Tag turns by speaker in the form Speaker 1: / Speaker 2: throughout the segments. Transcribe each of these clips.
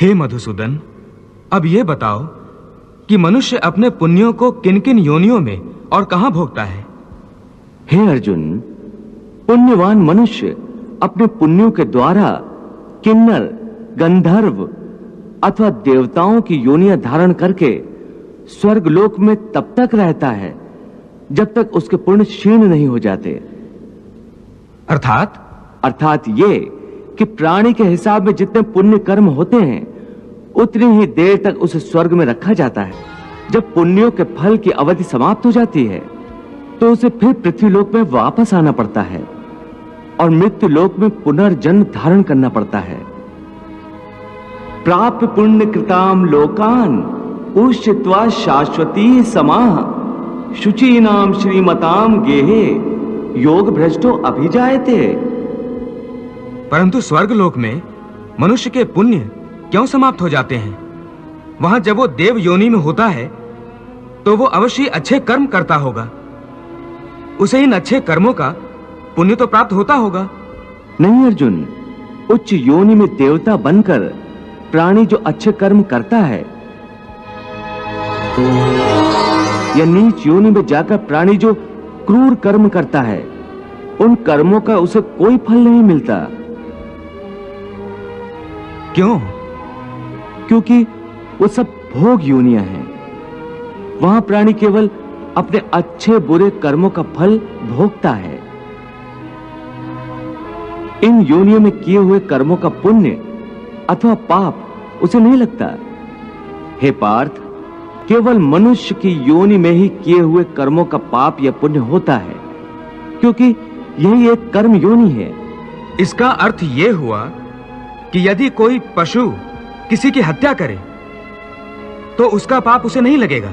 Speaker 1: हे मधुसूदन, अब ये बताओ कि मनुष्य अपने पुण्यों को किन-किन योनियों में और कहां भोगता है?
Speaker 2: हे अर्जुन, पुण्यवान मनुष्य अपने पुण्यों के द्वारा किन्नर, गंधर्व अथवा देवताओं की योनियां धारण करके स्वर्ग लोक में तब तक रहता है जब तक उसके पुण्य क्षीण नहीं हो जाते। अर्थात ये कि प्राणी के हिसाब में जितने पुण्य कर्म होते हैं उतनी ही देर तक उसे स्वर्ग में रखा जाता है। जब पुण्यों के फल की अवधि समाप्त हो जाती है तो उसे फिर पृथ्वी लोक में वापस आना पड़ता है और मृत्यु लोक में पुनर्जन्म धारण करना पड़ता है। प्राप्य पुण्य कृताम लोकान उष्यत्वा शाश्वती समाह शुचीनाम श्रीमताम गेहे योग भ्रष्टो अभिजायते।
Speaker 1: परंतु स्वर्ग लोक में मनुष्य के पुण्य क्यों समाप्त हो जाते हैं? वहां जब वो देव योनि में होता है तो वो अवश्य अच्छे कर्म करता होगा, उसे इन अच्छे कर्मों का पुण्य तो प्राप्त होता होगा।
Speaker 2: नहीं अर्जुन, उच्च योनि में देवता बनकर प्राणी जो अच्छे कर्म करता है या नीच योनि में जाकर प्राणी जो क्रूर कर्म करता है, उन कर्मों का उसे कोई फल नहीं मिलता।
Speaker 1: क्यों?
Speaker 2: क्योंकि वो सब भोग योनियां हैं। वहां प्राणी केवल अपने अच्छे बुरे कर्मों का फल भोगता है। इन योनियों में किए हुए कर्मों का पुण्य अथवा पाप उसे नहीं लगता। हे पार्थ, केवल मनुष्य की योनि में ही किए हुए कर्मों का पाप या पुण्य होता है, क्योंकि यही एक कर्म योनि है।
Speaker 1: इसका अर्थ यह हुआ कि यदि कोई पशु किसी की हत्या करे तो उसका पाप उसे नहीं लगेगा,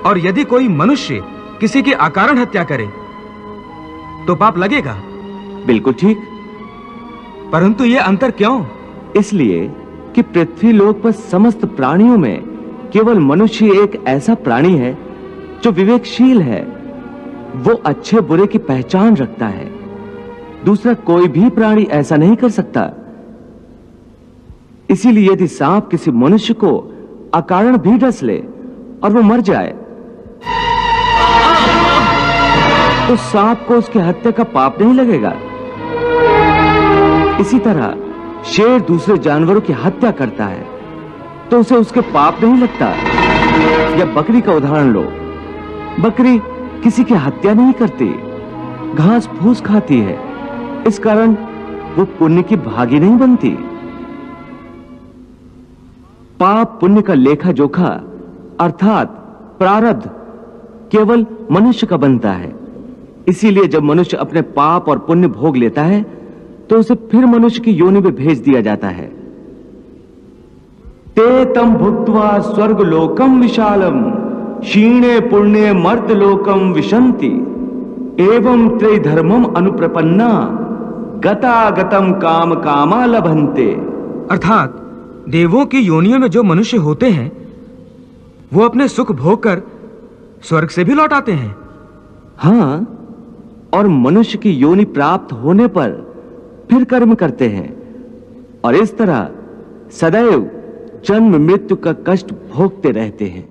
Speaker 1: और यदि कोई मनुष्य किसी की अकारण हत्या करे तो पाप लगेगा।
Speaker 2: बिल्कुल ठीक।
Speaker 1: परंतु यह अंतर क्यों?
Speaker 2: इसलिए कि पृथ्वी लोक पर समस्त प्राणियों में केवल मनुष्य एक ऐसा प्राणी है जो विवेकशील है। वो अच्छे बुरे की पहचान रखता है। दूसरा कोई भी प्राणी ऐसा नहीं कर सकता। इसीलिए यदि सांप किसी मनुष्य को अकारण भी डस ले और वो मर जाए तो सांप को उसकी हत्या का पाप नहीं लगेगा। इसी तरह शेर दूसरे जानवरों की हत्या करता है तो उसे उसके पाप नहीं लगता। या बकरी का उदाहरण लो, बकरी किसी की हत्या नहीं करती, घास फूस खाती है, इस कारण वो पुण्य की भागी नहीं बनती। पाप पुण्य का लेखा जोखा अर्थात प्रारब्ध केवल मनुष्य का बनता है। इसीलिए जब मनुष्य अपने पाप और पुण्य भोग लेता है तो उसे फिर मनुष्य की योनि में भेज दिया जाता है। ते तम भुक्त्वा स्वर्ग लोकम विशालम क्षीणे पुण्ये मर्द लोकम विशन्ति एवं त्रिधर्मम अनुप्रपन्ना गतागतम काम कामा लभन्ते।
Speaker 1: अर्थात देवों की योनियों में जो मनुष्य होते हैं वो अपने सुख भोग कर स्वर्ग से भी लौट आते हैं।
Speaker 2: हाँ, और मनुष्य की योनि प्राप्त होने पर फिर कर्म करते हैं और इस तरह सदैव जन्म मृत्यु का कष्ट भोगते रहते हैं।